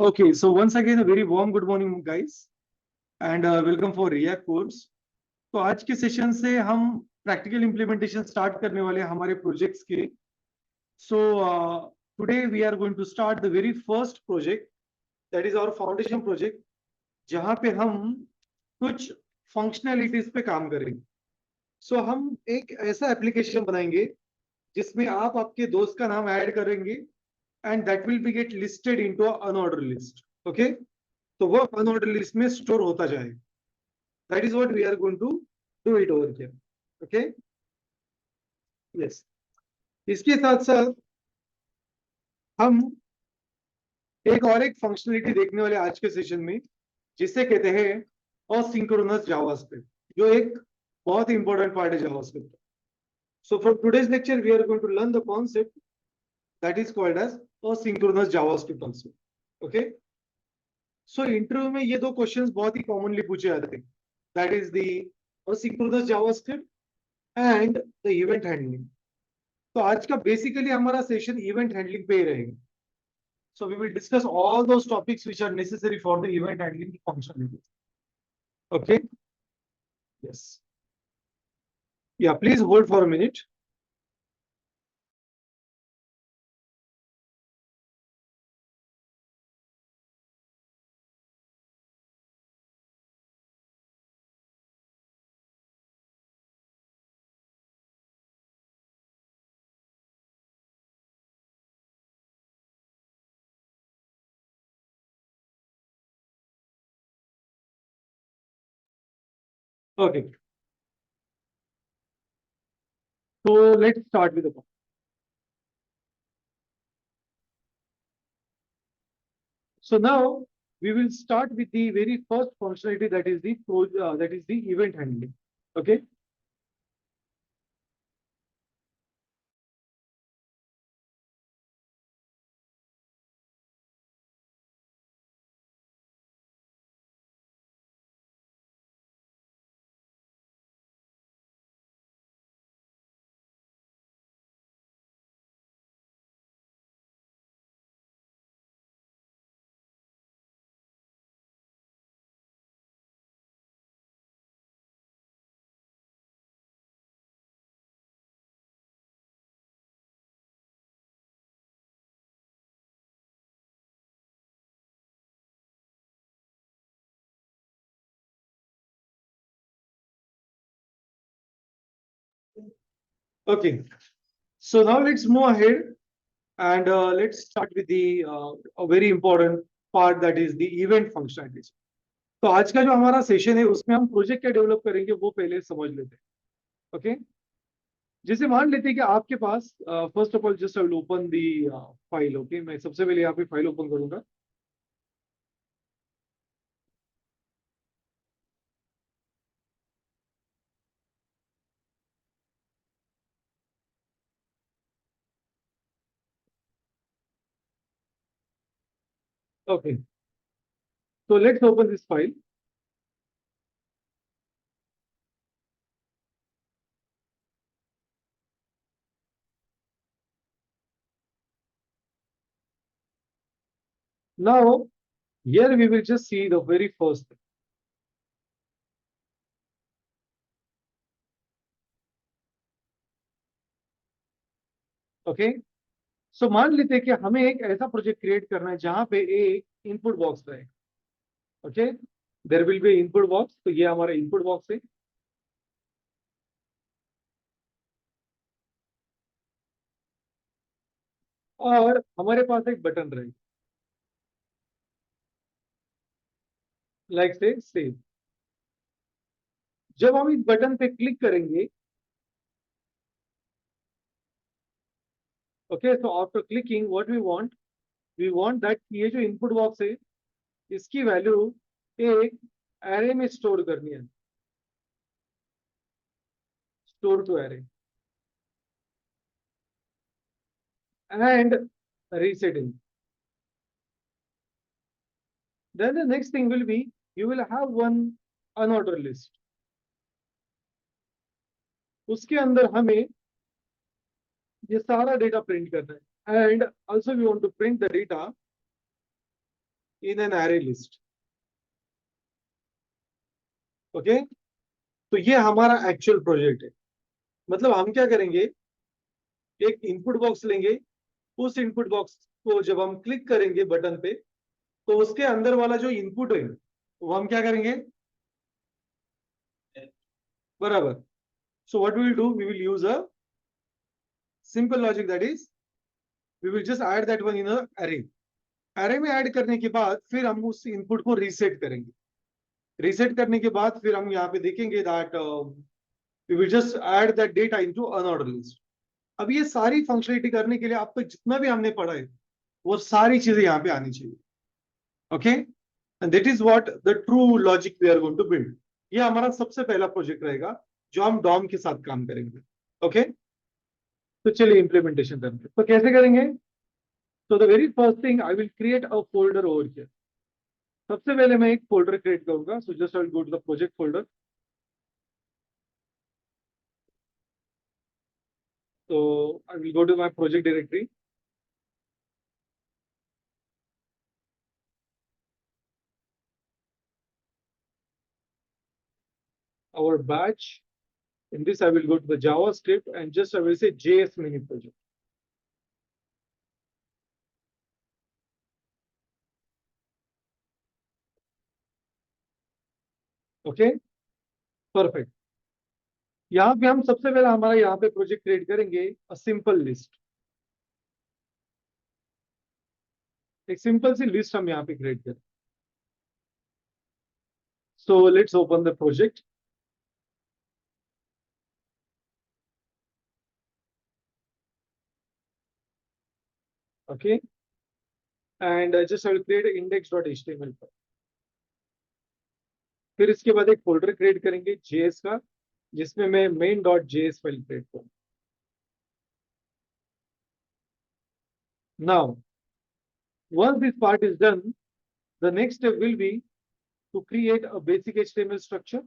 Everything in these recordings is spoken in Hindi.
Okay, so once again, a very warm good morning, guys, and welcome for React course. तो आज के सेशन से हम प्रैक्टिकल इम्प्लीमेंटेशन स्टार्ट करने वाले हैं हमारे प्रोजेक्ट्स के. So today we are going to start the very first project, that is our foundation project, जहां पे हम कुछ फंक्शनैलिटीज पे काम करेंगे. सो हम एक ऐसा एप्लीकेशन बनाएंगे जिसमें आप आपके दोस्त का नाम ऐड करेंगे and that will be get listed into unordered list. Okay, तो वो अनऑर्डर लिस्ट में स्टोर होता जाएगा. That is what we are going to do it over here. Okay, yes. इसके साथ साथ हम एक फंक्शनलिटी देखने वाले आज के सेशन में, जिसे कहते हैं असिंक्रोनस जावास्क्रिप्ट, जो एक बहुत ही इंपॉर्टेंट पार्ट है JavaScript. So for today's lecture we are going to learn the concept that is called as asynchronous JavaScript also. Okay, so interview में ये दो क्वेश्चंस बहुत ही कॉमनली पूछे जाते हैं, that is the asynchronous JavaScript and the event handling. तो आज का बेसिकली हमारा सेशन इवेंट हैंडलिंग पे ही रहेगा. So we will discuss all those topics which are necessary for the event handling functionality. Okay. Yes. Yeah, please hold for a minute. Okay. So let's start with the point. So now we will start with the very first functionality, that is the event handling. Okay. Okay. So now let's move ahead and let's start with the a very important part, that is the event functionalities. तो आज का जो हमारा सेशन है उसमें हम प्रोजेक्ट क्या डेवलप करेंगे वो पहले समझ लेते हैं. ओके, जैसे मान लेते हैं कि आपके पास first of all just I will open the file. Okay, मैं सबसे पहले यहाँ पे फाइल ओपन करूंगा. Okay, so let's open this file. Now here we will just see the very first thing. Okay, so मान लेते हैं कि हमें एक ऐसा प्रोजेक्ट क्रिएट करना है जहां पे एक इनपुट बॉक्स रहेगा. Okay, there will be input box. तो ये हमारा इनपुट बॉक्स है. और हमारे पास एक बटन रहेगा, लाइक से सेव. जब हम इस बटन पे क्लिक करेंगे, okay, so after clicking what we want that ये जो इनपुट बॉक्स है इसकी वैल्यू एक एरे में स्टोर करनी है. Store to array and resetting. Then the next thing will be you will have one unordered list. उसके अंदर हमें ये सारा डेटा प्रिंट करना है. And also we want to print the data in an array list. Okay, तो ये हमारा एक्चुअल प्रोजेक्ट है। मतलब हम क्या करेंगे, एक इनपुट बॉक्स लेंगे, उस इनपुट बॉक्स को जब हम क्लिक करेंगे बटन पे, तो उसके अंदर वाला जो इनपुट है वो हम क्या करेंगे, बराबर। So what we will do, we will use a simple logic, that is we will just add that one in a array. array में ऐड करने के बाद फिर हम उस इनपुट को रीसेट करेंगे। रीसेट करने के बाद फिर हम यहाँ पे देखेंगे that we will just add that data into unordered list. अब ये सारी फंक्शनलिटी करने के लिए आपको जितना भी हमने पढ़ा है वो सारी चीजें यहाँ पे आनी चाहिए। Okay, and that is what the true logic we are going to build. ये हमारा सबसे पहला प्रोजेक्ट रहेगा जो हम डॉम के साथ काम करेंगे। ओके, तो चलिए इंप्लीमेंटेशन करते हैं। तो कैसे करेंगे? तो the very first thing, I will create a folder over here. सबसे पहले मैं एक फोल्डर क्रिएट करूंगा। So just I will go to the project folder. तो I will go to my project directory. Our batch. In this, I will go to the JavaScript and just I will say JS mini project. Okay, perfect. यहाँ पे हम सबसे पहले हमारा यहाँ पे प्रोजेक्ट क्रिएट करेंगे अ सिंपल लिस्ट। एक सिंपल सी लिस्ट हम यहाँ पे क्रिएट करें। So let's open the project. Okay, and just I will create index.html पर। फिर इसके बाद एक फोल्डर क्रिएट करेंगे JS का, जिसमें मैं main.js फाइल क्रिएट करूँ। Now, once this part is done, the next step will be to create a basic HTML structure.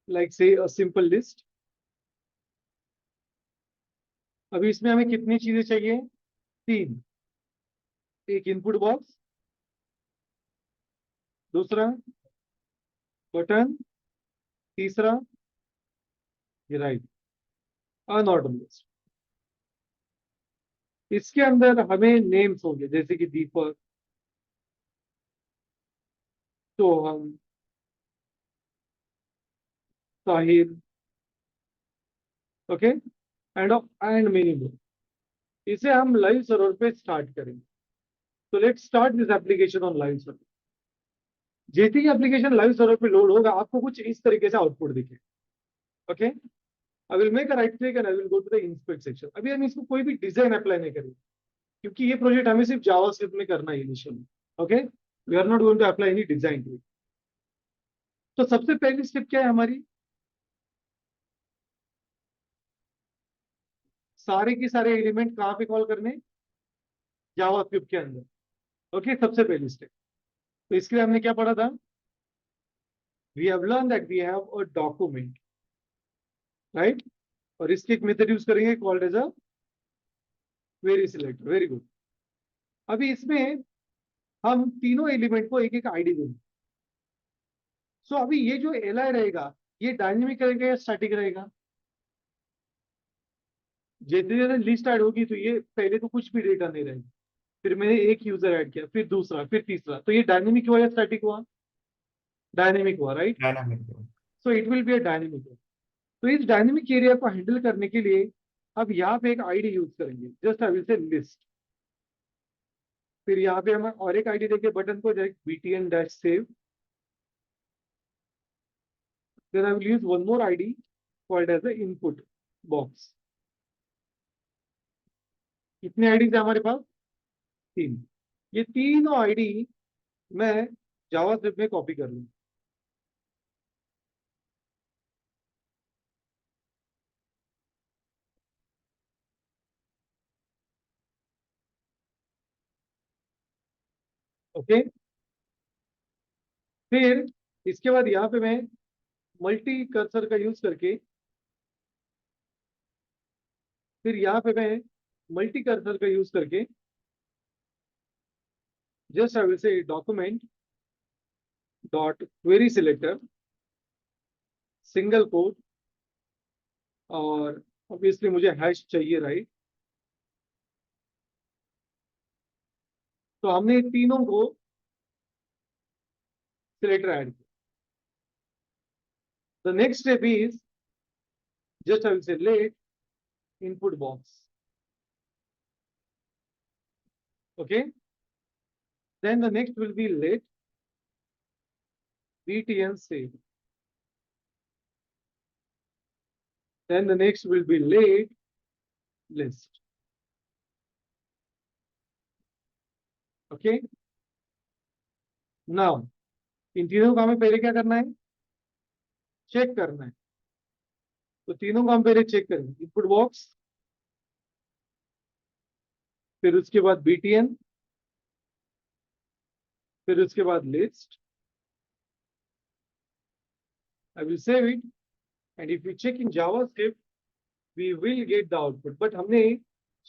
Like say a simple list. अभी इसमें हमें कितनी चीजें चाहिए? 3। एक इनपुट बॉक्स, दूसरा बटन, तीसरा ये राइट अनऑर्डर लिस्ट। इसके अंदर हमें नेम्स होंगे, जैसे कि Deepak, Soham, Sahil, okay, and many more. इसे हम लाइव सर्वर पे स्टार्ट करेंगे। तो let's start this application on live server. जैसे ही एप्लीकेशन लाइव सर्वर पे लोड होगा, आपको कुछ इस तरीके से आउटपुट दिखे। Okay, I will make a right click and I will go to the inspect section. अभी हम इसको कोई भी डिजाइन अप्लाई नहीं करेंगे, क्योंकि ये प्रोजेक्ट हमें सिर्फ जावास्क्रिप्ट में करना है initially. Okay, we are not going to apply any design to it. तो सबसे पहली स्टेप क्या है हमारी? सारे के सारे एलिमेंट कहाँ पे कॉल करने? जावास्क्रिप्ट के अंदर। ओके, सबसे पहली स्टेप। तो इसके लिए हमने क्या पढ़ा था? We have learn that we have a document, right? और इसकी एक मेथड यूज करेंगे called as a query selector. Very good. अभी इसमें हम तीनों एलिमेंट को एक एक आईडी देंगे। सो अभी ये जो एलआई रहेगा, ये डायनेमिक रहेगा या स्टैटिक रहेगा? जैसे जैसे लिस्ट ऐड होगी तो ये पहले तो कुछ भी डेटा नहीं रहेगा, फिर मैंने एक यूजर ऐड किया, फिर दूसरा, फिर तीसरा, तो ये डायनेमिक हुआ या स्टैटिक हुआ? डायनेमिक हुआ, right? Dynamic. So it will be a dynamic. तो इस डायनेमिक एरिया को हैंडल करने के लिए अब यहाँ पे एक आईडी यूज करेंगे, जस्ट आई विल से लिस्ट। फिर यहाँ पे हम और एक आईडी देंगे बटन को, जैसे btn-save। Then I will use one more ID called as a input box. कितने आईडी है हमारे पास? 3। ये तीनों आईडी मैं जावास्क्रिप्ट में कॉपी कर लूँ। ओके, फिर इसके बाद यहाँ पे मैं मल्टी कर्सर का यूज करके फिर यहाँ पे मैं मल्टी कर्सर का यूज करके जस्ट आई विल से document dot query selector single code, और ऑब्वियसली मुझे हैश चाहिए, राइट। तो हमने तीनों को सिलेक्टर ऐड किया। The next step is just I will say let input box. Okay. Then the next will be let btn save. Then the next will be let list. Okay. Now इन तीनों को हमें पहले क्या करना है, चेक करना है। तो तीनों को हम पहले चेक करेंगे, इनपुट बॉक्स, फिर उसके बाद btn, फिर उसके बाद list. I will save it, and if we check in JavaScript, we will get the output. But हमने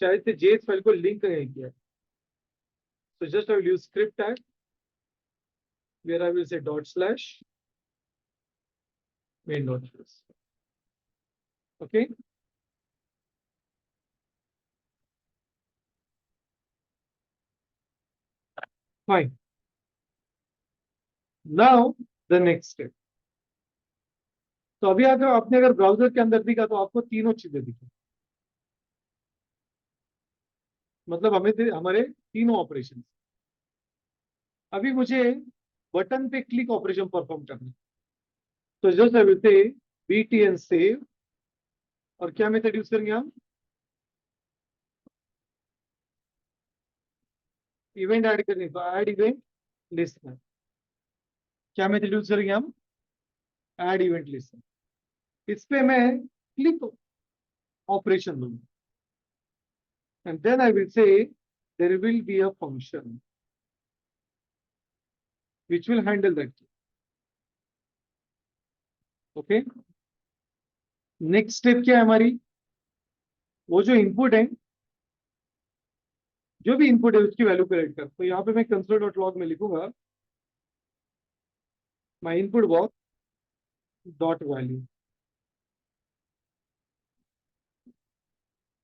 शायद से JS फाइल को लिंक नहीं किया। So just I will use script tag, where I will say // main.js. Okay. Fine. Now the next step. तो अभी अगर आपने अगर ब्राउजर के अंदर दिखा तो आपको तीनों चीजें दिखी, मतलब हमें हमारे तीनों ऑपरेशन। अभी मुझे बटन पे क्लिक ऑपरेशन परफॉर्म करना है। तो जस्ट आई विल से btn सेव, और क्या मेथड यूज करेंगे हम, इवेंट ऐड करने, तो ऐड इवेंट लिस्ट में क्या मेथड यूज करेंगे हम, ऐड इवेंट लिस्ट। इस पे मैं क्लिक ऑपरेशन दूंगा, and then I will say there will be a function which will handle that. Okay. Next step क्या है हमारी, वो जो इनपुट है, जो भी इनपुट है उसकी वैल्यू कलेक्ट कर। तो यहाँ पे मैं console.log में लिखूंगा my input box dot value,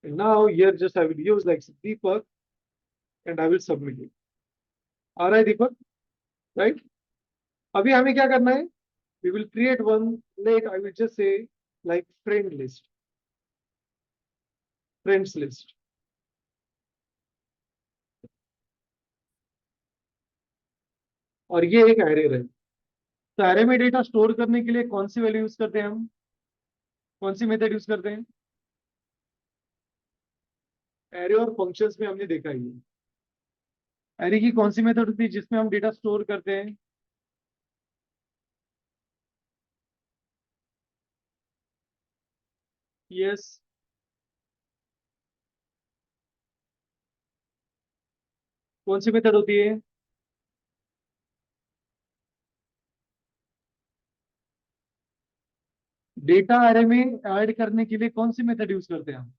and now here just I will use like Deepak, and I will submit it. आ रहा है दीपक, राइट। अभी हमें क्या करना है, we will create one, let I will just say like friends list. और ये एक एरे है। तो एरे में डेटा स्टोर करने के लिए कौन सी वैल्यू यूज करते हैं हम, कौन सी मेथड यूज करते हैं, एरे और फंक्शंस में हमने देखा ही है। एरे की कौन सी मेथड होती है जिसमें हम डेटा स्टोर करते हैं, यस, कौन सी मेथड होती है, डेटा एरे में ऐड करने के लिए कौन सी मेथड यूज करते हैं हम,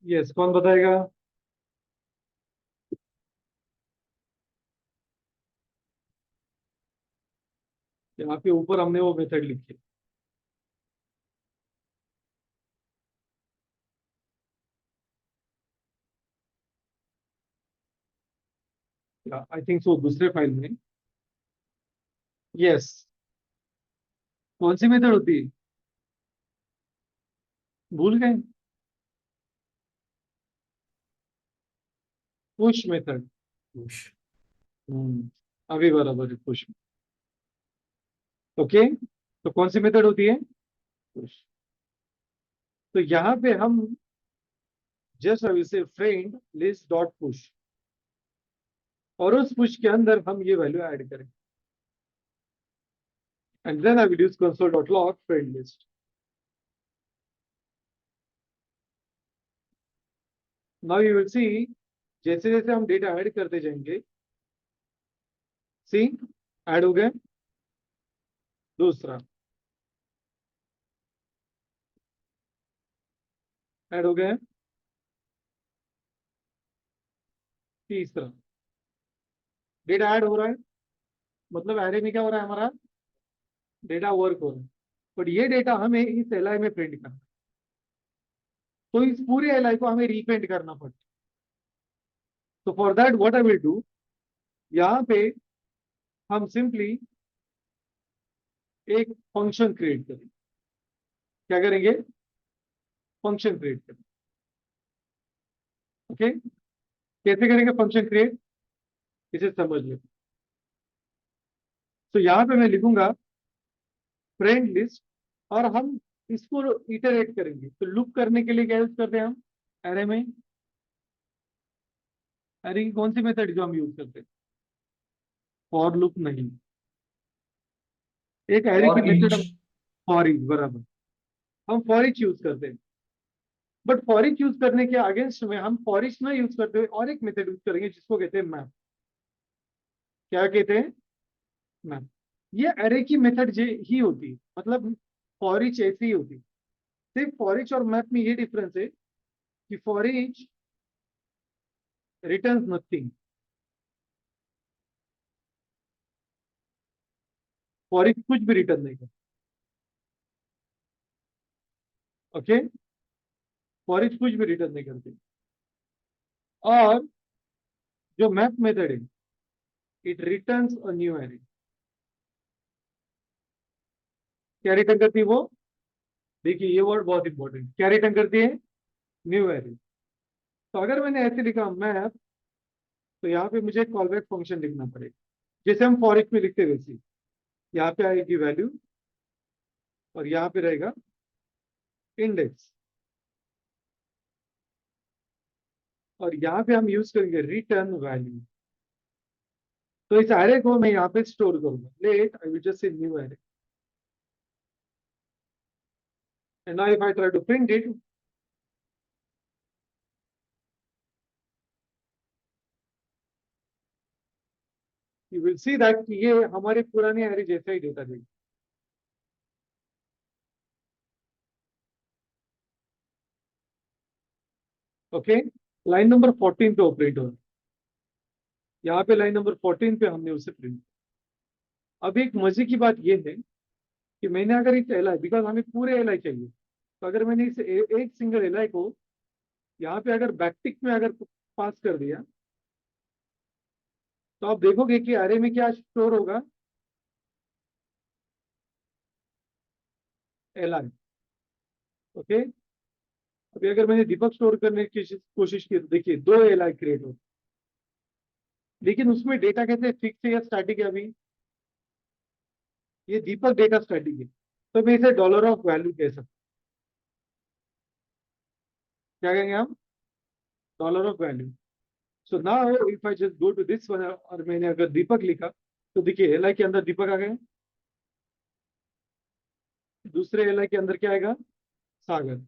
यस, कौन बताएगा। यहाँ पे ऊपर हमने वो मेथड लिखी है, आई थिंक सो दूसरे फाइल में, यस। कौन सी मेथड होती है, भूल गए, पुश मेथड। पुश। अभी बराबर है, पुश। ओके। तो कौन सी मेथड होती है, पुश। तो यहाँ पे हम just I will say friend list dot push, और उस पुश के अंदर हम ये वैल्यू ऐड करें, and then I will use console.log friend list. Now you will see, जैसे जैसे हम डेटा ऐड करते जाएंगे, सी ऐड हो गया, दूसरा ऐड हो गया, तीसरा डेटा ऐड हो रहा है, मतलब एरे में क्या हो रहा है, हमारा डेटा वर्क हो रहा है। बट ये डेटा हमें इस एलआई में प्रिंट करना है, तो इस पूरे एलआई को हमें रीप्रिंट करना पड़ता है। तो for that what I will do, यहाँ पे हम सिंपली एक फंक्शन क्रिएट करेंगे। क्या करेंगे, फंक्शन क्रिएट करेंगे। ओके, कैसे करेंगे फंक्शन क्रिएट, इसे समझ लो। तो यहाँ पे मैं लिखूंगा फ्रेंड लिस्ट, और हम इसको इटरेट करेंगे। तो लूप करने के लिए क्या यूज करते हैं हम एरे में, एरे की कौन सी मेथड जो हम यूज करते हैं, फॉर लूप नहीं, एक एरे की और मेथड ईच। हम फॉर ईच, बराबर, हम फॉर ईच यूज करते हैं। बट फॉर ईच यूज करने के अगेंस्ट में हम फॉर ईच ना यूज करते हुए और एक मेथड यूज करेंगे जिसको कहते हैं मैप। क्या कहते हैं, मैप। ये एरे की मेथड ही होती है, मतलब फॉर ईच ऐसी ही होती है। सिर्फ फॉर ईच और मैप में ये डिफरेंस है कि for each returns nothing, for each कुछ भी रिटर्न नहीं करता। ओके, फॉर ईच कुछ भी रिटर्न नहीं करती। और जो मैप मेथड है, it returns a new array. क्या रिटर्न करती है वो, देखिए ये वर्ड बहुत इंपॉर्टेंट, क्या रिटर्न करती है, न्यू एरे। तो अगर मैंने ऐसे लिखा मैप, तो यहाँ पे मुझे कॉल बैक फंक्शन लिखना पड़ेगा, जैसे हम फॉर ईच में लिखते हैं वैसे ही। यहाँ पे आएगी वैल्यू, और यहाँ पे रहेगा इंडेक्स, और यहाँ पे हम यूज करेंगे रिटर्न वैल्यू। तो इस एरे को मैं यहाँ पे स्टोर करूंगा, let I will just say new array, and now if I try to print it, you will see that ये हमारे पुराने एरे जैसा ही डेटा देगा। ओके, लाइन नंबर 14 पे ऑपरेट हो रहा है, यहाँ पे लाइन नंबर 14 पे हमने उसे प्रिंट। अब एक मजे की बात ये है कि मैंने अगर इस एल आई, बिकॉज हमें पूरे एल आई चाहिए, तो अगर मैंने इस एक सिंगल एल आई को यहाँ पे अगर बैकटिक में अगर पास कर दिया, तो आप देखोगे कि अरे में क्या स्टोर होगा, एल आई। ओके, अभी अगर मैंने दीपक स्टोर करने की कोशिश की, तो देखिए दो एल आई क्रिएट हो, लेकिन उसमें डेटा कैसे है, फिक्स है या स्टैटिक है, अभी ये दीपक डेटा स्टैटिक है, तो मैं इसे डॉलर ऑफ वैल्यू कह सकता हूँ। क्या कहेंगे हम, dollar of value. So now if I just go to this one, और मैंने अगर दीपक लिखा, तो देखिए एल आई के अंदर दीपक आ गए, दूसरे एल आई के अंदर क्या आएगा, Sagar.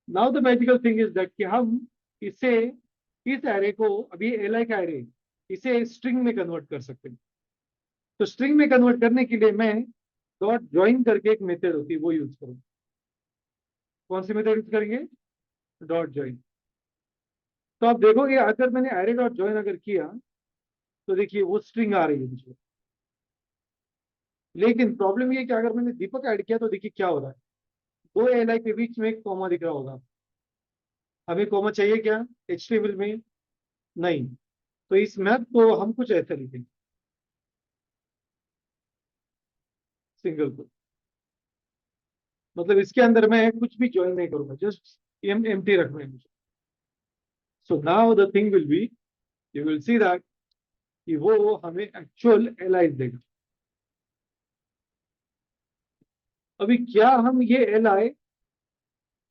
Now the magical thing is that कि हम इसे, इस एरे को, अभी एल आई का एरे, इसे स्ट्रिंग में कन्वर्ट कर सकते हैं। तो स्ट्रिंग में कन्वर्ट करने के लिए मैं डॉट ज्वाइन करके एक मेथड होती है वो यूज करूँ। कौन सी मेथड यूज करेंगे, डॉट ज्वाइन। तो आप देखोगे अगर मैंने एरे डॉट ज्वाइन अगर किया, तो देखिए वो स्ट्रिंग आ रही है मुझे। लेकिन प्रॉब्लम ये है कि अगर मैंने दीपक ऐड किया, तो देखिए क्या हो रहा है, दो एल आई के बीच में एक कॉमा दिख रहा होगा। हमें कॉमा चाहिए क्या, एचटीएमएल में नहीं। तो इस मैप को हम कुछ ऐसा लिखेंगे, सिंगल को, मतलब इसके अंदर मैं कुछ भी ज्वाइन नहीं करूंगा, जस्ट एम टी रखना है मुझे। So now the thing will be, you will see that कि वो हमें एक्चुअल एलाइज देगा। अभी क्या हम ये एल आई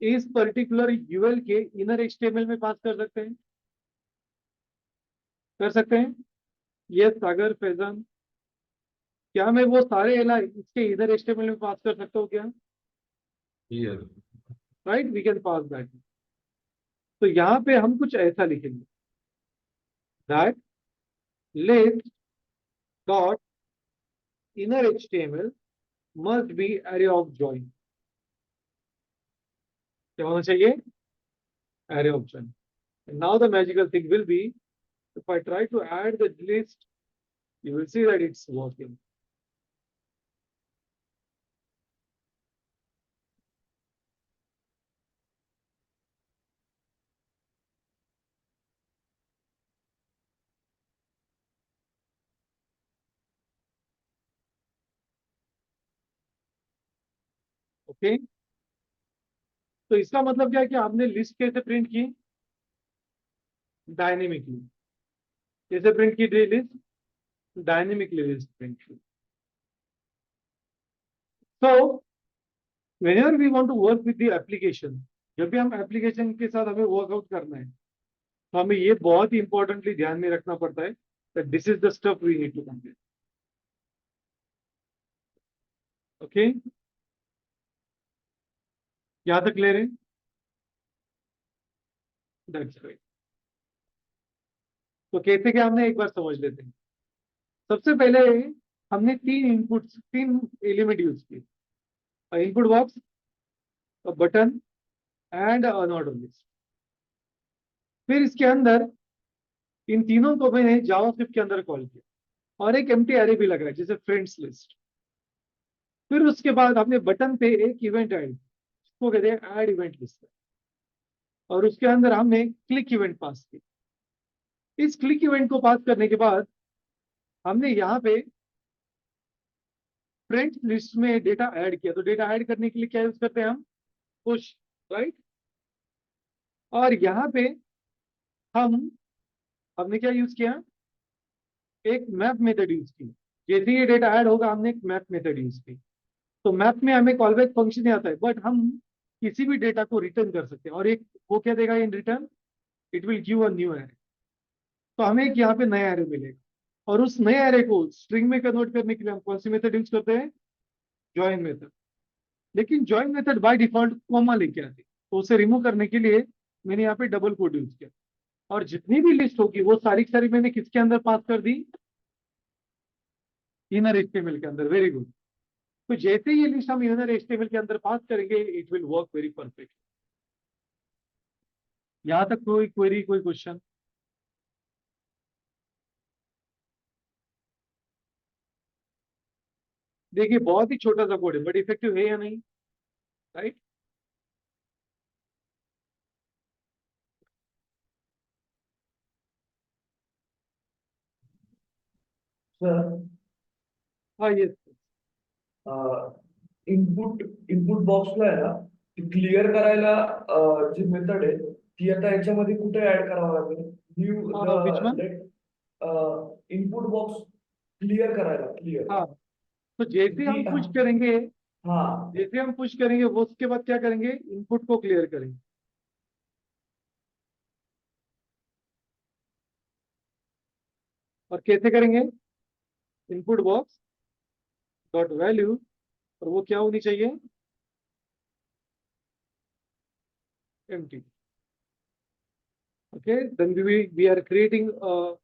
इस पर्टिकुलर यूएल के इनर एचटीएमएल में पास कर सकते हैं, कर सकते हैं। ये सागर फैजान, क्या मैं वो सारे एल आई इसके इनर एचटीएमएल में पास कर सकता हूँ क्या, Yes. Right, we can pass that. तो यहाँ पे हम कुछ ऐसा लिखेंगे, that let dot inner HTML must be array of join. क्या होना चाहिए? Array of join. And now the magical thing will be, if I try to add the list, you will see that it's working. Okay, तो इसका मतलब क्या है कि आपने लिस्ट कैसे प्रिंट की? डायनेमिकली। कैसे प्रिंट की लिस्ट? डायनेमिकली लिस्ट प्रिंट की। So whenever we want to work with the application, जब भी हम एप्लीकेशन के साथ हमें वर्कआउट करना है, तो हमें ये बहुत ही इंपॉर्टेंटली ध्यान में रखना पड़ता है that this is the stuff we need to complete. Okay, यहाँ तक क्लियर है? That's right. तो कैसे क्या हमने एक बार समझ लेते हैं। सबसे पहले हमने तीन एलिमेंट यूज किए, input box, button and unordered list. फिर इसके अंदर इन तीनों को मैंने जावास्क्रिप्ट के अंदर कॉल किया और एक एम्प्टी एरे भी लगा है जैसे फ्रेंड्स लिस्ट। फिर उसके बाद हमने बटन पे एक इवेंट ऐड, जिसको कहते हैं ऐड इवेंट लिस्ट, और उसके अंदर हमने क्लिक इवेंट पास किया। इस क्लिक इवेंट को पास करने के बाद हमने यहाँ पे फ्रेंड्स लिस्ट में डेटा ऐड किया। तो डेटा ऐड करने के लिए क्या यूज करते हैं हम? Push, right. और यहाँ पे हमने क्या यूज किया? एक मैप मेथड यूज की। जैसे ये डेटा ऐड होगा हमने एक मैप मेथड यूज की। तो मैप में हमें कॉलबैक फंक्शन नहीं आता है, बट हम किसी भी डेटा को रिटर्न कर सकते हैं। और एक वो क्या देगा in return? It will give a new array. तो हमें एक यहाँ पे नया एरे मिलेगा, और उस नए एरे को स्ट्रिंग में कन्वर्ट करने के लिए हम कौन सी मेथड यूज करते हैं? Join method. लेकिन join method by default comma लेके आती है, तो उसे रिमूव करने के लिए मैंने यहाँ पे डबल कोड यूज किया। और जितनी भी लिस्ट होगी वो सारी की सारी मैंने किसके अंदर पास कर दी? इनर एचटीएमएल के अंदर। Very good. तो जैसे ये लिस्ट हम इनर एचटीएमएल के अंदर पास करेंगे, it will work very perfect. यहां तक कोई क्वेरी, कोई क्वेश्चन? देखिए बहुत ही छोटा सा कोड है, बट इफेक्टिव है या नहीं? राइट। सर, हाँ, ये इनपुट इनपुट बॉक्सला आहे ना, ती क्लिअर करायला जी मेथड आहे ती आता याच्यामध्ये कुठे ऍड करावं लागेल? New which one? Let input box clear करायला, क्लिअर हाँ, तो जैसे ती हम पुश करेंगे, हाँ जैसे हम पुश करेंगे वो उसके बाद क्या करेंगे? इनपुट को क्लियर करेंगे। और कैसे करेंगे? इनपुट बॉक्स डॉट वैल्यू, और वो क्या होनी चाहिए? Empty. Okay, then we are creating a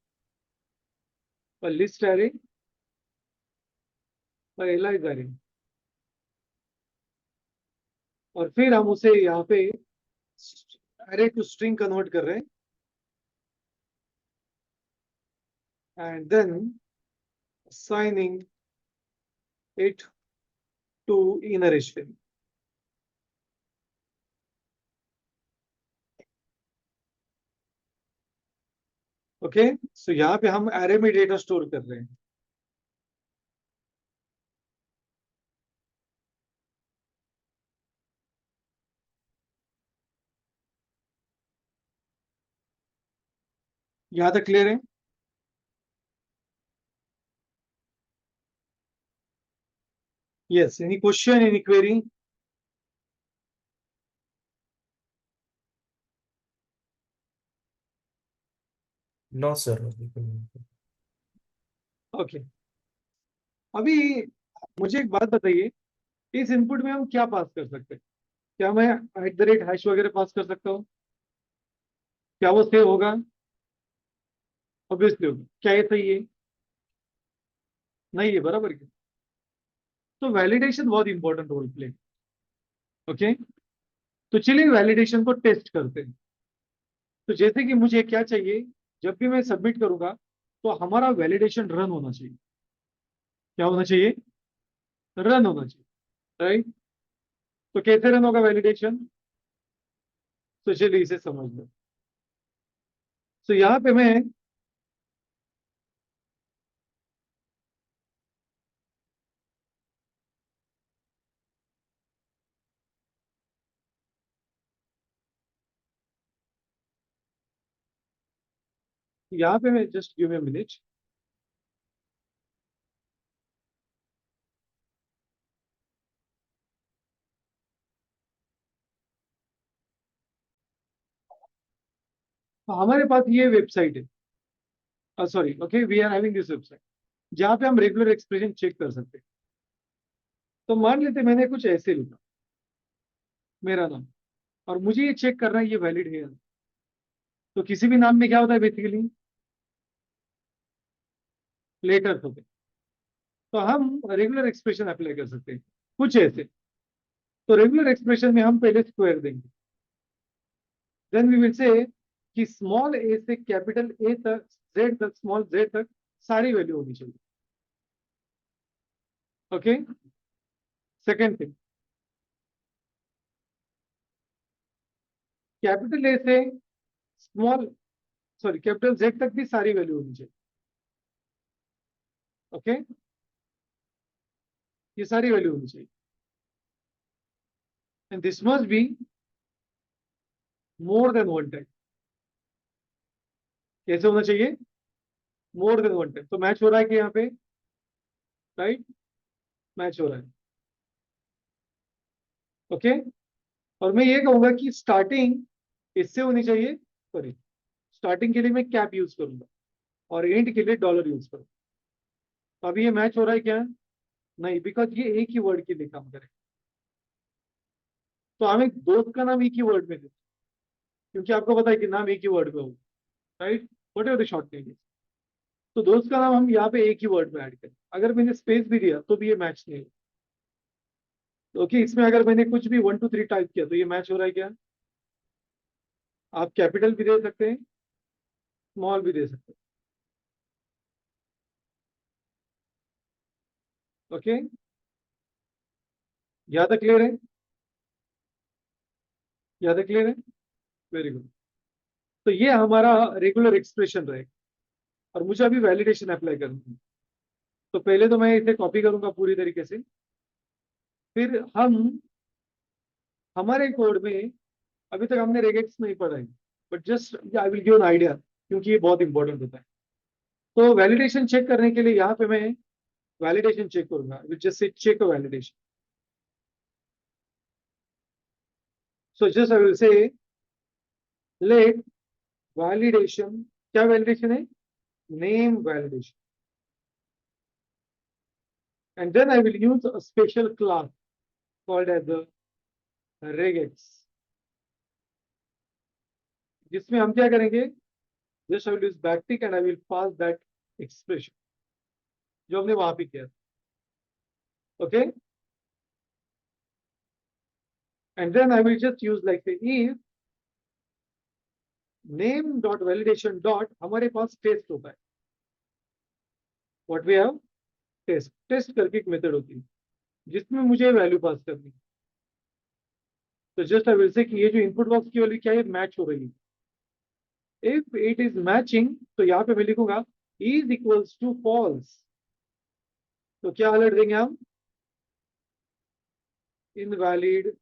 list array, a alias array, और फिर हम उसे यहाँ पे array to string कन्वर्ट कर रहे हैं, and then assigning it to inner HTML. Okay, so यहाँ पे हम array में डेटा स्टोर कर रहे हैं। यहाँ तक क्लियर है? Yes, any question, any query? No sir. Okay, अभी मुझे एक बात बताइए, इस इनपुट में हम क्या पास कर सकते हैं? क्या मैं @ हैश वगैरह पास कर सकता हूँ? क्या वो सेव होगा? ऑब्वियसली होगा। क्या ये सही है? नहीं है, बराबर क्या? तो वैलिडेशन बहुत इंपॉर्टेंट रोल प्ले। ओके, तो चलिए वैलिडेशन को टेस्ट करते हैं। तो जैसे कि मुझे क्या चाहिए, जब भी मैं सबमिट करूंगा तो हमारा वैलिडेशन रन होना चाहिए। क्या होना चाहिए? रन होना चाहिए, राइट? तो कैसे रन होगा वैलिडेशन? तो चलिए इसे समझ लो। तो यहाँ पे मैं जस्ट गिव मी मिनट। हमारे पास ये वेबसाइट है, sorry, okay, we are having this website जहाँ पे हम रेगुलर एक्सप्रेशन चेक कर सकते हैं। तो मान लेते मैंने कुछ ऐसे लिखा, मेरा नाम, और मुझे ये चेक करना है ये वैलिड है या नहीं। तो किसी भी नाम में क्या होता है बेसिकली? लेटर्स होते हैं। तो हम रेगुलर एक्सप्रेशन अप्लाई कर सकते हैं कुछ ऐसे। तो रेगुलर एक्सप्रेशन में हम पहले स्क्वायर देंगे, देन वी विल से कि स्मॉल ए से कैपिटल ए तक, जेड तक, स्मॉल जेड तक सारी वैल्यू होनी चाहिए। Okay, second thing, capital A से स्मॉल, सॉरी, कैपिटल जेड तक भी सारी वैल्यू होनी चाहिए। ओके, ये सारी वैल्यू होनी चाहिए। And this must be more than one time. कैसे होना चाहिए? More than one time. तो मैच हो रहा है कि यहाँ पे, राइट? मैच हो रहा है। ओके, और मैं ये कहूंगा कि स्टार्टिंग इससे होनी चाहिए, सॉरी, स्टार्टिंग के लिए मैं कैप यूज करूंगा और एंड के लिए डॉलर यूज करूंगा। तो अभी ये मैच हो रहा है क्या? नहीं, बिकॉज ये एक ही वर्ड के लिए काम करेगा। तो हम एक दोस्त का नाम एक ही वर्ड में देते हैं, क्योंकि आपको पता है कि नाम एक ही वर्ड में होगा, right? What ever the short name is. तो दोस्त का नाम हम यहाँ पे एक ही वर्ड में ऐड करें। अगर मैंने स्पेस भी दिया तो भी ये मैच नहीं होगा। ओके, इसमें अगर मैंने कुछ भी 1 2 3 टाइप किया तो ये मैच हो रहा है क्या? आप कैपिटल भी दे सकते हैं, स्मॉल भी दे सकते हैं। ओके, यहाँ तक क्लियर है? यहाँ तक क्लियर है? Very good. तो ये हमारा रेगुलर एक्सप्रेशन रहेगा, और मुझे अभी वैलिडेशन अप्लाई करना है। तो पहले तो मैं इसे कॉपी करूंगा पूरी तरीके से, फिर हम हमारे कोड में, अभी तक हमने रेगेक्स नहीं पढ़ा है, but just I will give an idea, क्योंकि ये बहुत इंपॉर्टेंट होता है। तो वैलिडेशन चेक करने के लिए यहाँ पे मैं वैलिडेशन चेक करूंगा, just say check validation. So just I will say let validation, क्या वैलिडेशन है? Name validation. And then I will use a special class called as the regex, जिसमें हम क्या करेंगे? Just I will use backtick and I will pass that expression जो हमने वहां पे किया। Okay, and then I will just use like if name dot validation dot, हमारे पास टेस्ट होता है, what we have, test. Test करके एक मेथड होती है जिसमें मुझे वैल्यू पास करनी है। तो जस्ट आई विल से कि ये जो इनपुट बॉक्स की वैल्यू क्या है, मैच हो रही है। इफ इट इज मैचिंग, तो यहाँ पे मैं लिखूंगा इज इक्वल्स टू फॉल्स। तो क्या अलर्ट देंगे हम? Invalid,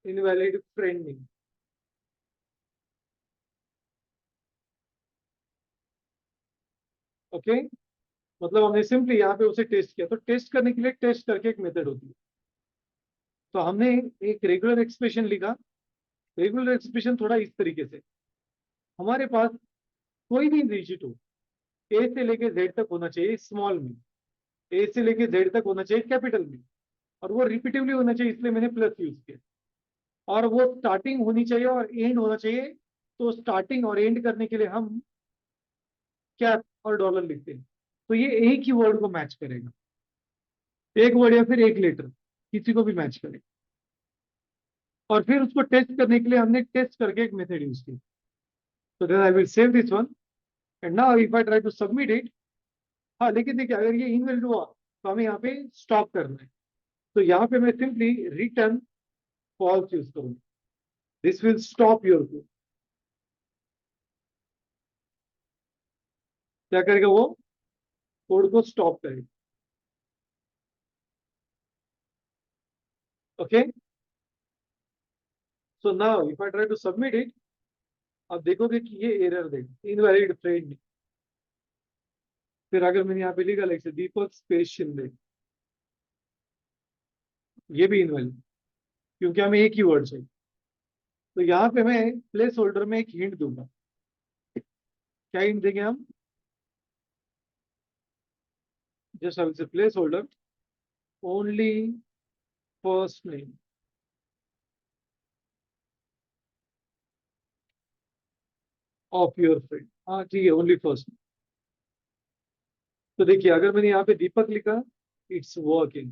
invalid friend name. Okay, मतलब हमने सिंपली यहाँ पे उसे टेस्ट किया। तो टेस्ट करने के लिए टेस्ट करके एक मेथड होती है। तो हमने एक रेगुलर एक्सप्रेशन लिखा। रेगुलर एक्सप्रेशन थोड़ा इस तरीके से, हमारे पास कोई भी डिजिट हो, ए से लेके जेड तक होना चाहिए स्मॉल में, ए से लेके जेड तक होना चाहिए कैपिटल में, और वो रिपीटिवली होना चाहिए, इसलिए मैंने प्लस यूज किया। और वो स्टार्टिंग होनी चाहिए और एंड होना चाहिए। तो स्टार्टिंग और एंड करने के लिए हम क्या और डॉलर लिखते हैं, तो ये एक ही वर्ड को मैच करेगा, एक वर्ड या फिर एक लेटर, किसी को भी मैच करेगा। और फिर उसको टेस्ट करने के लिए हमने टेस्ट करके एक मेथड यूज की। तो then I will save this one and now if I try to submit it. हाँ, लेकिन देखिए अगर ये इनवैलिड हुआ तो हमें यहाँ पे स्टॉप करना है। तो यहाँ पे मैं सिंपली रिटर्न फॉल्स यूज करूंगा। This will stop your code. क्या करेगा वो, कोड को स्टॉप करेगा। Okay, so now if I try to submit it, आप देखोगे कि ये एरर देगा, इनवैलिड फ्रेंड। फिर अगर मैंने यहाँ पे लिखा लाइक दीपक स्पेस शिंदे, ये भी इनवैलिड, क्योंकि हमें एक ही वर्ड चाहिए। तो यहाँ पे मैं प्लेस होल्डर में एक हिंट दूंगा। क्या हिंट देंगे हम, जस्ट आई विल से place holder only first name of your friend. हाँ ठीक है, ओनली फर्स्ट। तो देखिए अगर मैंने यहाँ पे दीपक लिखा, it's working.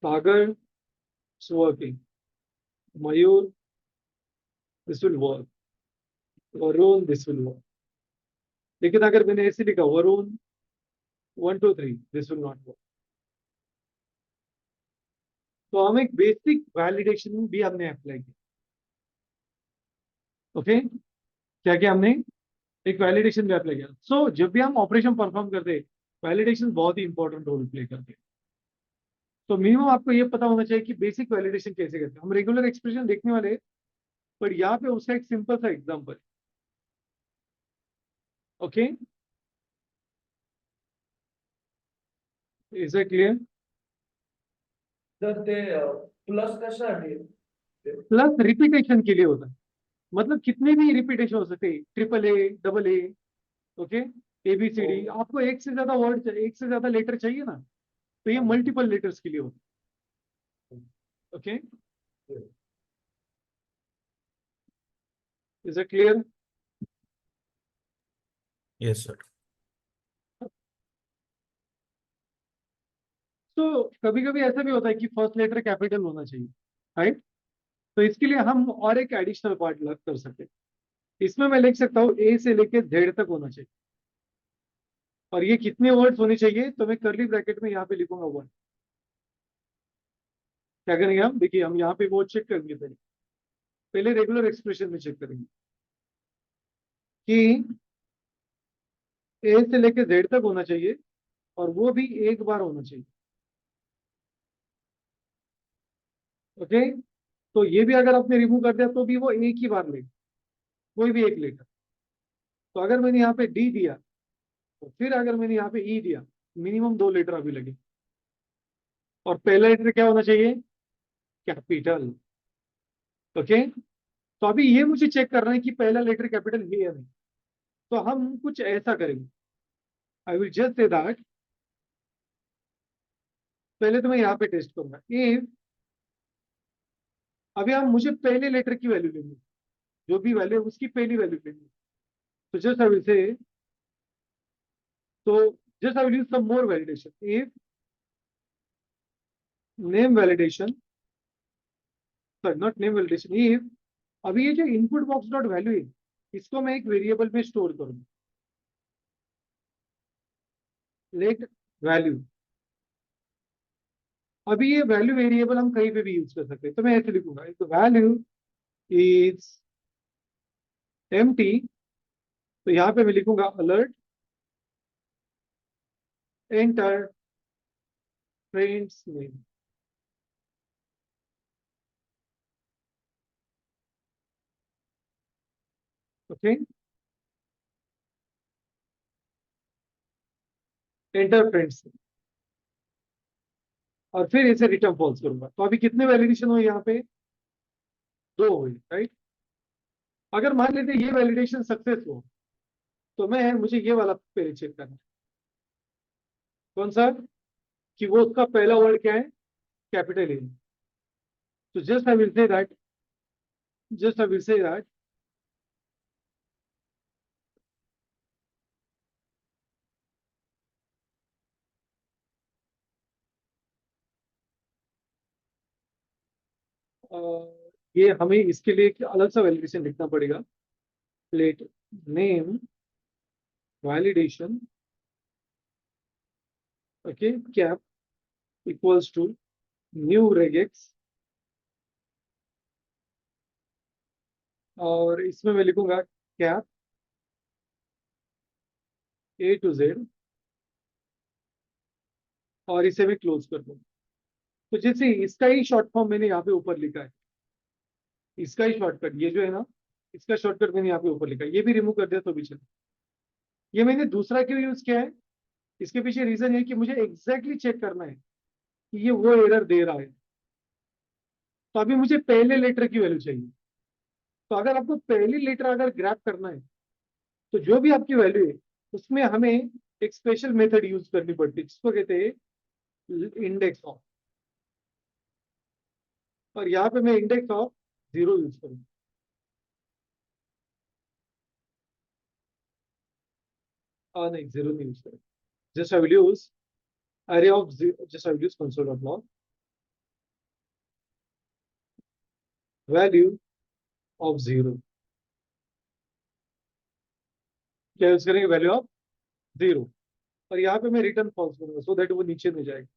Sagar, it's working. Mayur, this will work. Varun, this will work. लेकिन अगर मैंने ऐसे लिखा Varun 1 2 3, this will not work. तो हम एक बेसिक वैलिडेशन भी हमने अप्लाई किया। ओके, क्या क्या हमने एक वैलिडेशन भी अप्लाई किया। सो जब भी हम ऑपरेशन परफॉर्म करते हैं, वैलिडेशन बहुत ही इंपॉर्टेंट रोल प्ले करते हैं। तो मिनिमम आपको ये पता होना चाहिए कि बेसिक वैलिडेशन कैसे करते हैं। हम रेगुलर एक्सप्रेशन देखने वाले हैं, पर यहाँ पे उसका एक सिंपल सा example. Okay, is it clear? तर ते प्लस कशासाठी आहे? प्लस रिपीटेशन के लिए होता है, मतलब कितने भी रिपीटेशन हो सकते हैं, triple A, double A. Okay, ABCD, आपको एक से ज्यादा वर्ड, एक से ज्यादा लेटर चाहिए ना, तो ये मल्टीपल लेटर्स के लिए होता है। Okay, is it clear? Yes, sir. तो कभी कभी ऐसा भी होता है कि फर्स्ट लेटर कैपिटल होना चाहिए, राइट? तो इसके लिए हम और एक एडिशनल पार्ट कर सकते हैं। इसमें मैं लिख सकता हूँ ए से लेके जेड तक होना चाहिए। और ये कितने वर्ड्स होने चाहिए, तो मैं कर्ली ब्रैकेट में यहाँ पे लिखूंगा वन। क्या करेंगे हम, देखिए हम यहाँ पे वो चेक करेंगे। पहले पहले रेगुलर एक्सप्रेशन में चेक करेंगे कि ए से लेके जेड तक होना चाहिए, और वो भी एक बार होना चाहिए। ओके, तो ये भी अगर आपने रिमूव कर दिया तो भी वो एक ही बार लेगा, कोई भी एक लेगा। तो अगर मैंने यहाँ पे डी दिया, तो फिर अगर मैंने यहाँ पे ई दिया, मिनिमम 2 लेटर अभी लगे। और पहला लेटर क्या होना चाहिए, कैपिटल। ओके, तो अभी ये मुझे चेक करना है कि पहला लेटर कैपिटल है या नहीं। तो हम कुछ ऐसा करेंगे, आई विल जस्ट से दैट। पहले तो मैं यहाँ पे टेस्ट करूंगा इफ, अभी हम मुझे पहले लेटर की वैल्यू लेंगे, जो भी वैल्यू है उसकी पहली वैल्यू लेंगे। तो जस्ट आई विल से, तो just I will use some more validation. If name validation, sorry not name validation, if, अभी ये जो इनपुट बॉक्स डॉट वैल्यू है, इसको मैं एक वेरिएबल में स्टोर करूंगा, लेट वैल्यू। अभी ये वैल्यू वेरिएबल हम कहीं पे भी यूज कर सकते हैं। तो मैं ऐसे लिखूंगा, तो वैल्यू इज एम्प्टी। तो यहाँ पे मैं लिखूंगा alert enter friends name. Okay, enter friends, और फिर इसे रिटर्न फॉल्स करूंगा। तो अभी कितने वैलिडेशन हुए यहाँ पे, 2 हुए, राइट? अगर मान लेते ये वैलिडेशन सक्सेस हो, तो मैं मुझे ये वाला पहले चेक करना है। कौन सा, कि वो उसका पहला वर्ड क्या है, capital A. So just I will say that, just I will say that ये हमें इसके लिए एक अलग सा वैलिडेशन लिखना पड़ेगा. Let name validation, okay, cap equals to new regex, और इसमें मैं लिखूंगा कैप ए टू जेड, और इसे मैं क्लोज कर दूंगा. तो जैसे इसका ही शॉर्ट फॉर्म मैंने यहाँ पे ऊपर लिखा है, इसका ही शॉर्टकट ये जो है ना, इसका शॉर्टकट मैंने यहाँ पे ऊपर लिखा है, ये भी रिमूव कर दिया तो भी चले. ये मैंने दूसरा क्यों यूज किया है, इसके पीछे रीजन है कि मुझे एग्जैक्टली चेक करना है कि ये वो एरर दे रहा है. तो अभी मुझे पहले लेटर की वैल्यू चाहिए. तो अगर आपको पहली लेटर अगर ग्रैप करना है, तो जो भी आपकी वैल्यू है उसमें हमें एक स्पेशल मेथड यूज करनी पड़ती है, जिसको कहते हैं इंडेक्स ऑफ. और यहाँ पे मैं इंडेक्स ऑफ 0 यूज करूंगा. नहीं, 0 नहीं यूज करें. Just I will use array of zero, just I will use console.log value of 0. क्या यूज करेंगे, वैल्यू ऑफ 0. और यहाँ पे मैं रिटर्न फॉल्स करूंगा सो दैट वो नीचे में जाएगा.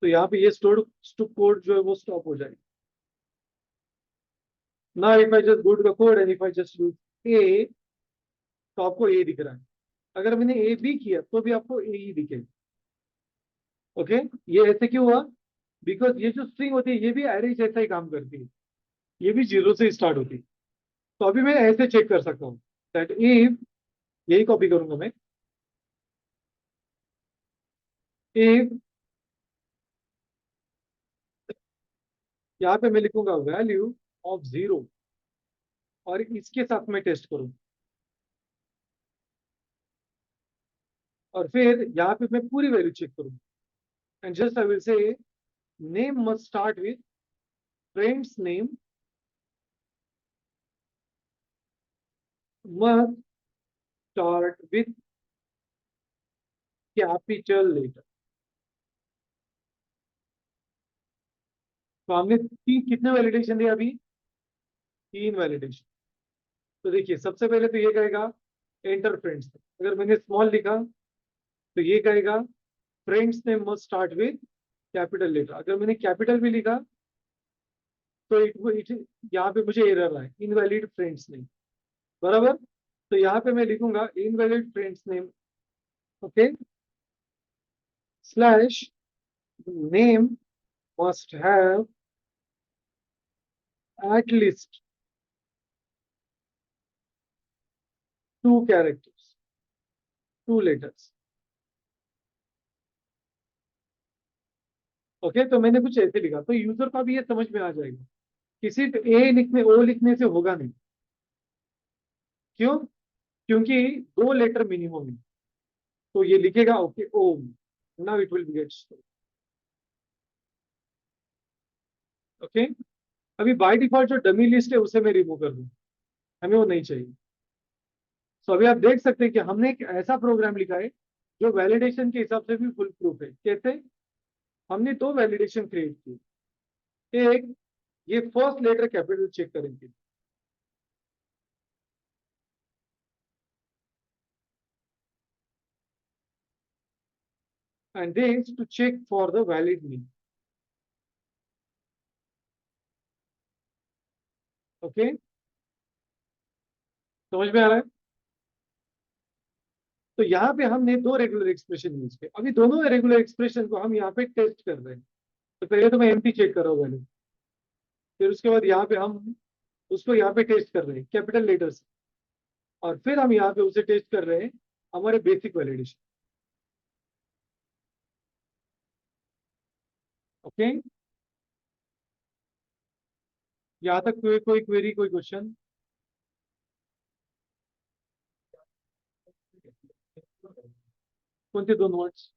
तो यहाँ पे ये स्टोर्ड कोड जो है वो स्टॉप हो जाएगा. ना if I just go to the code and if I just use a, तो आपको ए दिख रहा है. अगर मैंने ए बी किया तो भी आपको ए ही दिखेगा. ओके, ये ऐसे क्यों हुआ, बिकॉज ये जो स्ट्रिंग होती है ये भी एरे जैसा ही काम करती है, ये भी 0 से स्टार्ट होती है. तो अभी मैं ऐसे चेक कर सकता हूँ दैट इफ, यही कॉपी करूंगा मैं, इफ यहाँ पे मैं लिखूंगा वैल्यू ऑफ 0, और इसके साथ मैं टेस्ट करूँ, और फिर यहाँ पे मैं पूरी वैल्यू चेक करूँ. And just I will say name must start with friends name must start with capital letter. तो हमने कितने वैलिडेशन दिया अभी, 3 वैलिडेशन. तो देखिए सबसे पहले तो ये कहेगा एंटर फ्रेंड्स. अगर मैंने स्मॉल लिखा तो ये कहेगा friends name must start with capital letter. अगर मैंने कैपिटल भी लिखा तो इट यहाँ पे मुझे एरर आए, इनवैलिड फ्रेंड्स नेम. बराबर. तो यहाँ पे मैं लिखूंगा invalid friends name, okay, slash name must have at least 2 characters, 2 letters. Okay, तो मैंने कुछ ऐसे लिखा तो यूजर का भी ये समझ में आ जाएगा कि सिर्फ ए लिखने ओ लिखने से होगा नहीं. क्यों, क्योंकि 2 लेटर मिनिमम है. तो ये लिखेगा okay Om, now it will be get. Okay, अभी बाय डिफॉल्ट जो डमी लिस्ट है उसे मैं रिमूव कर दूं, हमें वो नहीं चाहिए. तो अभी आप देख सकते हैं कि हमने एक ऐसा प्रोग्राम लिखा है जो वैलिडेशन के हिसाब से भी फुल प्रूफ है. कैसे, हमने 2 वैलिडेशन क्रिएट किए. एक, ये फर्स्ट लेटर कैपिटल चेक करेंगे, and this to check for the valid name. Okay, समझ में आ रहा है. तो यहाँ पे हमने 2 रेगुलर एक्सप्रेशन यूज किए. अभी दोनों रेगुलर एक्सप्रेशन को हम यहाँ पे टेस्ट कर रहे हैं. तो पहले तो मैं एम्प्टी चेक कर रहा हूँ वैल्यू, फिर उसके बाद यहाँ पे हम उसको यहाँ पे टेस्ट कर रहे हैं कैपिटल लेटर से, और फिर हम यहाँ पे उसे टेस्ट कर रहे हैं हमारे बेसिक वैलिडेशन. ओके, यहाँ तक कोई क्वेरी, कोई क्वेश्चन. कौन से 2 नोट्स.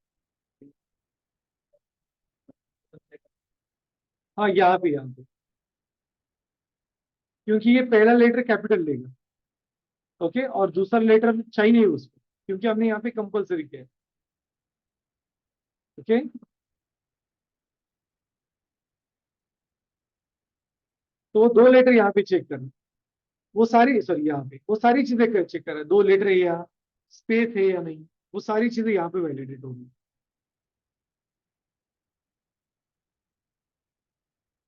हाँ यहाँ पे क्योंकि ये पहला लेटर कैपिटल लेगा, ओके, और दूसरा लेटर चाहिए उसको क्योंकि हमने यहाँ पे कंपलसरी किया है, ओके। तो दो लेटर यहाँ पे चेक करना, वो सारी, सॉरी यहाँ पे वो सारी चीजें चेक करना, दो लेटर है या स्पेस है या नहीं, वो सारी चीजें यहाँ पे वैलिडेट होगी,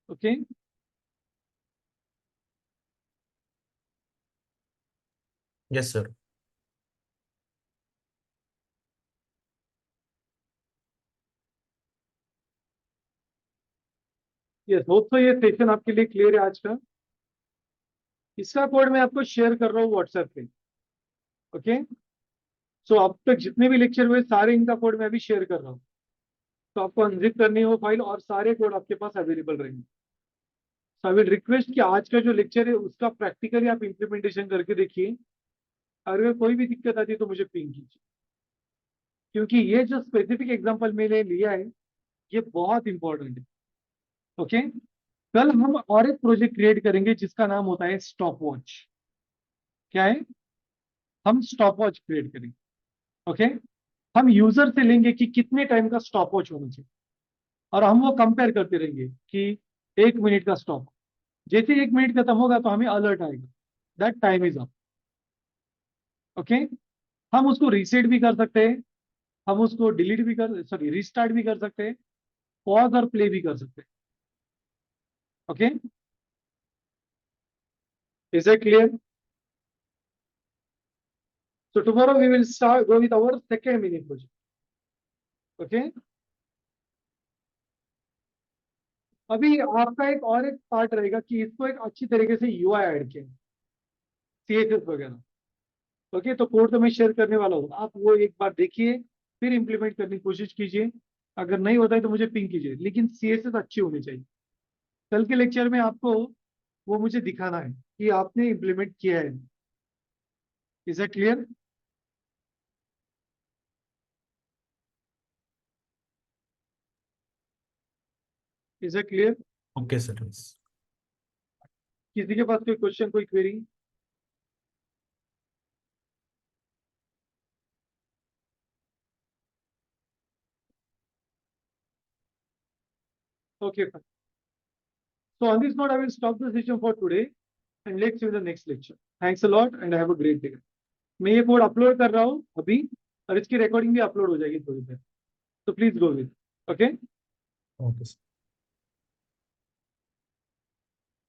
okay. Yes sir. Yes, hope तो ये सेशन आपके लिए क्लियर है आज का। इसका कोड मैं आपको शेयर कर रहा हूँ व्हाट्सएप पे, ओके। सो अब तक जितने भी लेक्चर हुए सारे इनका कोड मैं अभी शेयर कर रहा हूँ, तो आपको अनजिप करनी है वो फाइल और सारे कोड आपके पास अवेलेबल रहेंगे। सो आई विल रिक्वेस्ट कि आज का जो लेक्चर है उसका प्रैक्टिकली आप इम्प्लीमेंटेशन करके देखिए, अगर कोई भी दिक्कत आती है तो मुझे पिंग कीजिए, क्योंकि ये जो स्पेसिफिक एग्जांपल मैंने लिया है ये बहुत इंपॉर्टेंट है, ओके। कल हम और एक प्रोजेक्ट क्रिएट करेंगे जिसका नाम होता है स्टॉप वॉच। क्या है? हम स्टॉप वॉच क्रिएट करेंगे, ओके। हम यूजर से लेंगे कि कितने टाइम का स्टॉप वॉच होना चाहिए, और हम वो कंपेयर करते रहेंगे कि 1 मिनट का स्टॉप, जैसे 1 मिनट खत्म होगा तो हमें अलर्ट आएगा that time is up, okay. हम उसको रीसेट भी कर सकते हैं, हम उसको डिलीट भी कर, सॉरी रिस्टार्ट भी कर सकते हैं, पॉज और प्ले भी कर सकते हैं, okay. Is it clear? So tomorrow we will start go with our second mini project. Okay. अभी आपका एक और एक पार्ट रहेगा कि इसको एक अच्छी तरीके से यूआई ऐड किया, सीएसएस वगैरह, ओके। तो कोड तो मैं शेयर करने वाला हूँ, आप वो एक बार देखिए, फिर इंप्लीमेंट करने की कोशिश कीजिए। अगर नहीं होता है तो मुझे पिंग कीजिए, लेकिन सीएसएस अच्छी होनी चाहिए। कल के लेक्चर में आपको वो मुझे दिखाना है कि आपने इंप्लीमेंट किया है। Is it clear? Is it clear? Okay sir. किसी के पास कोई क्वेश्चन, कोई query? Okay, fine. So on this note, I will stop the session for today and let's see you in the next lecture. Thanks a lot and have a great day. मैं ये कोड अपलोड कर रहा हूँ अभी, और इसकी रिकॉर्डिंग भी अपलोड हो जाएगी थोड़ी देर, तो please go with, okay. Okay sir.